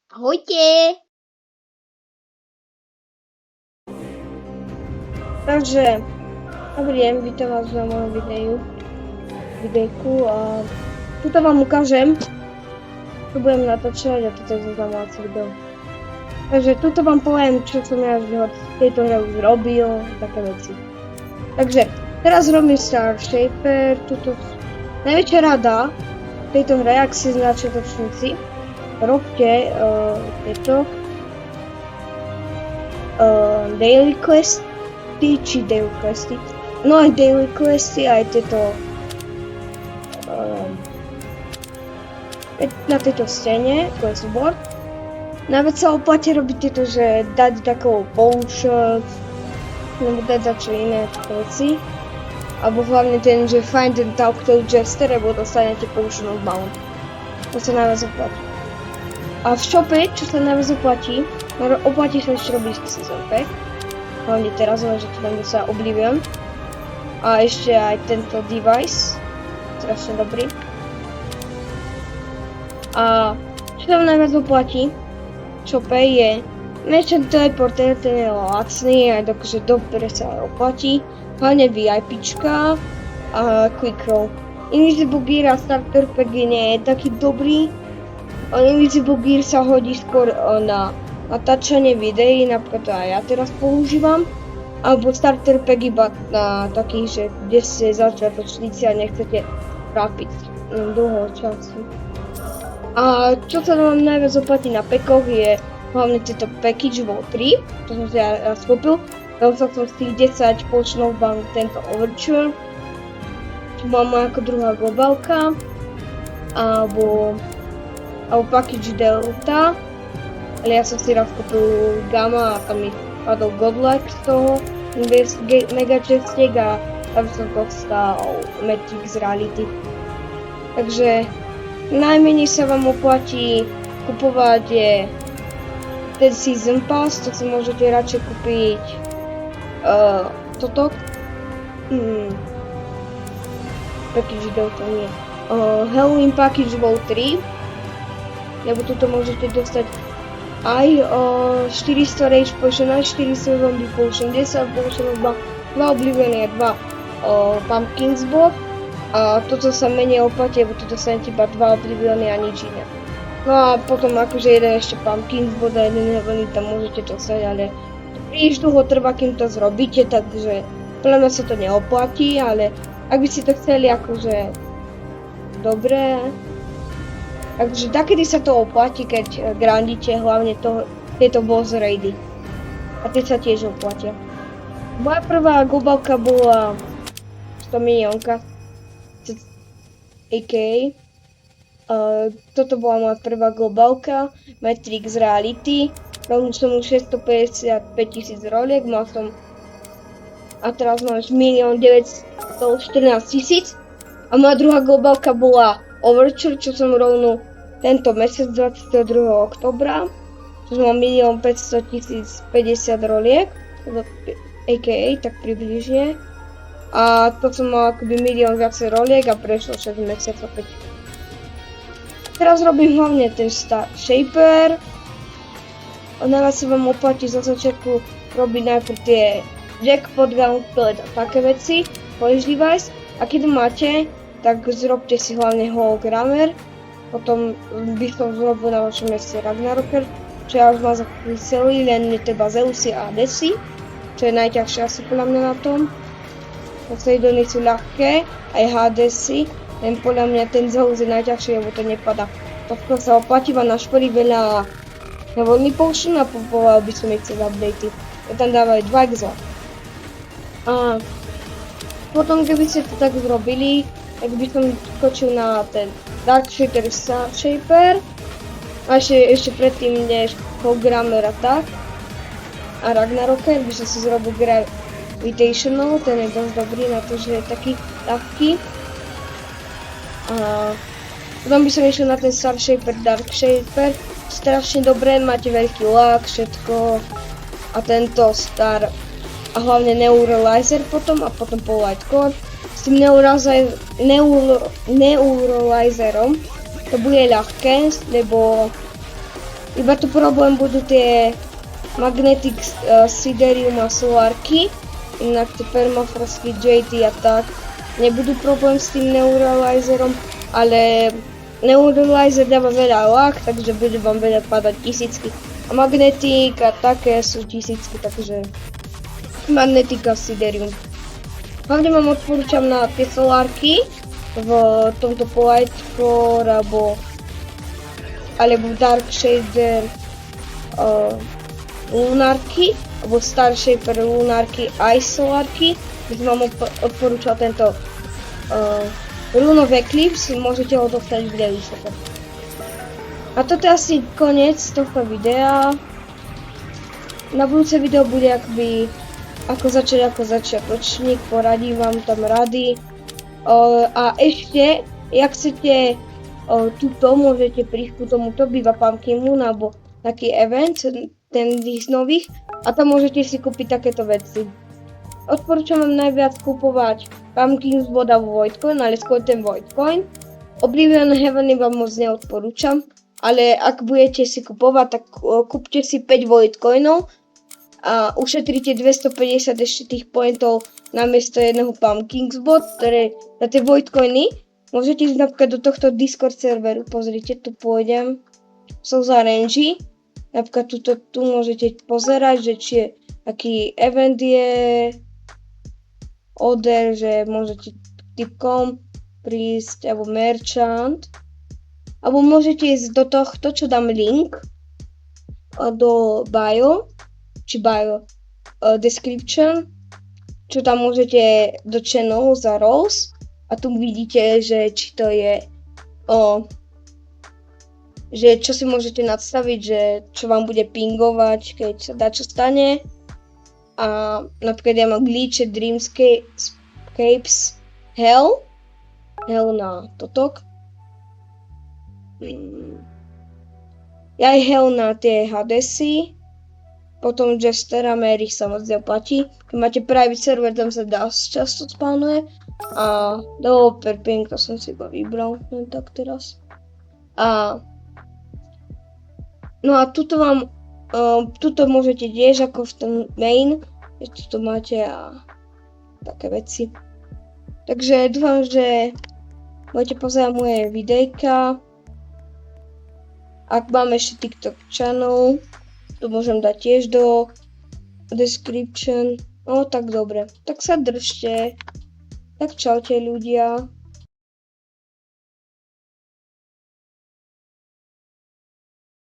Ahojte! Takže, dobrý deň, vítam vás na mojom videjku a tuto vám ukážem, čo budem natáčať a toto je zoznamovací video. Takže tuto vám poviem, čo som ja v tejto hre už robil, také veci. Takže, teraz robím Star Shaper, tuto najväčšia rada v tejto hre, ak si začiatočníci, robte tieto daily questy, či daily questy, no aj daily questy, aj tieto na tejto scéne, quest board. Najviac sa oplatí robiť tieto, že dať takovou potion, nebo dať za čo iné veci. Alebo hlavne ten, že find and talk to jester, lebo dostanete potion of bound. To sa najviac oplatí. A v shope, čo sa najviac oplatí, oplatí sa ešte robiť season pack. Hlavne teraz, že to tam sa Oblivion. A ešte aj tento device. Strašne dobrý. A čo tam najviac oplatí v shope je Merchant Teleporter, ten je lacný a dokonca dobre sa oplatí. Hlavne VIPčka a Quick Roll. Invisible Gear a Starter Pack nie je taký dobrý. Invisible Gear sa hodí skôr na natáčanie videí, napríklad to aj ja teraz používam. Alebo Starter Pack iba na takých, že kde ste začiatočníci a nechcete trápiť dlho času. A čo sa vám najviac oplatí na packoch je hlavne tieto Package Wall 3, to som si ja raz kúpil. Dostal som z tých 10 potion of bound tento Overture, čo bola moja ako druhá globálka, alebo Package Delta, ale ja som si raz kúpil Gamma a tam mi padol Godlike z toho, Mega Chestiek a tam som dostal Matrix Reality. Takže najmenej sa vám oplatí kupovať je ten Season Pass, to si môžete radšej kúpiť toto. Package Delta nie. Halloween Package Wall 3, lebo tuto môžete dostať aj 400 Rage Potion, aj 400 Zombie Potion, 10 Potion, 2 Oblivion, 2 Pumpkins Bob. A toto sa menej oplatí, lebo tu dostanete iba 2 Obliviony a nič iné. No a potom akože jeden ešte Pumpkins Bob a jeden Heavenly tam môžete dostať, ale príliš dlho trvá, kým to zrobíte, takže podľa mňa sa to neoplatí, ale ak by ste to chceli akože dobre, takže takedy sa to oplatí, keď grindíte hlavne tieto boss raidy. A tie sa tiež oplatia. Moja prvá globálka bola 100 miliónka, a.k.a. Toto bola moja prvá globálka, Matrix Reality. Mal som už 655 000 roliek, mal som a teraz mám 1 914 000. A moja druhá globálka bola Overture, čo som rovnú tento mesiac 22. oktobra. Čo som mal 1 500 050 roliek, a.k.a. tak približne. A to som mal akoby 1 000 000 viacej roliek a prešlo 6 mesiacov. Teraz robím hlavne ten Star Shaper. Najviac sa vám oplatí za začiatku robiť najprv tie Jackpot, Gauntlet a také veci, Polish Device. A keď máte, tak zrobte si hlavne Hologrammer. Potom by som zrobil na vašom mieste Ragnaroker, čo ja už mám zakúpiť celý, len je teba Zeusy a Hadesy, čo je najťažšie asi podľa mňa na tom. Poseidony sú ľahké, aj Hadesy, len podľa mňa ten Zeus je najťažší, lebo to nepadá. To sa oplatí vám našporiť veľa na voľný potion a povolal by som ich cez updaty. Tam dávajú 2 exo. A potom keby ste to tak zrobili, tak by som skočil na ten Dark Shaper Star Shaper. A ešte predtým než Hologrammer a tak. A Ragnaroker by som si zrobil Gravitational, ten je dosť dobrý na to, že je taký ľahký. A potom by som išiel na ten Star Shaper, Dark Shaper. Strašne dobré, máte veľký lag, všetko. A tento Star a hlavne Neuralizer potom a potom Polite Core. S tým Neuralizerom to bude ľahké, lebo Iba tu problém budú tie Magnetic Siderium a Solarky, inak tie Permafrosty, JT a tak. Nebudú problém s tým Neuralizerom, ale Neuralizer dáva veľa lag, takže bude vám veľa padať tisícky. A Magnetic a také sú tisícky, takže Magnetic a Siderium. Hlavne vám odporúčam na tie Solarky v tomto Polite Core alebo Dark Shader Lunarky, alebo Star Shaper Lunarky aj Solarky. By som vám odporúčal tento Rune of Eclipse, môžete ho dostať v Daily Shope. A toto je asi koniec tohto videa. Na budúce video bude ako začať začiatočník, poradím vám tam rady. A ešte, jak chcete tuto, môžete prísť ku tomuto Viva Pumpkin Moon alebo taký event, ten z nových, a tam môžete si kúpiť takéto veci. Odporúčam vám najviac kúpovať Pumpkin's Bod alebo Voidcoin, ale skôr ten Voidcoin. Oblivion Heaveny vám moc neodporúčam, ale ak budete si kupovať, tak kúpte si 5 Voidcoinov a ušetríte 250 ešte tých pointov namiesto jedného Pumpkin's Bod, ktoré na tie Voidcoiny môžete ísť napríklad do tohto Discord serveru. Pozrite, tu pôjdem, sú za range. Napríklad tu môžete pozerať, že či je, aký event je, order, že môžete typkom prísť, alebo merchant, alebo môžete ísť do tohto, čo dám link, do bio, či bio description, čo tam môžete do channel za Rose, a tu vidíte, že či to je že čo si môžete nadstaviť, že čo vám bude pingovať, keď sa dá čo stane. A napríklad ja mám glitche, Dreamscapes, Hell na totok. Ja aj Hell na tie Hadesy. Potom Jester a Mary sa moc neoplatí. Keď máte private server, tam sa dosť často spawnuje. A Developer Ping, to som si iba vybral, len tak teraz. No a tuto môžete tiež ako v tom main, že tuto máte a také veci. Takže dúfam, že budete pozerať moje videjka. Ak mám ešte TikTok channel, to môžem dať tiež do description. No tak dobre, tak sa držte. Tak čaute ľudia.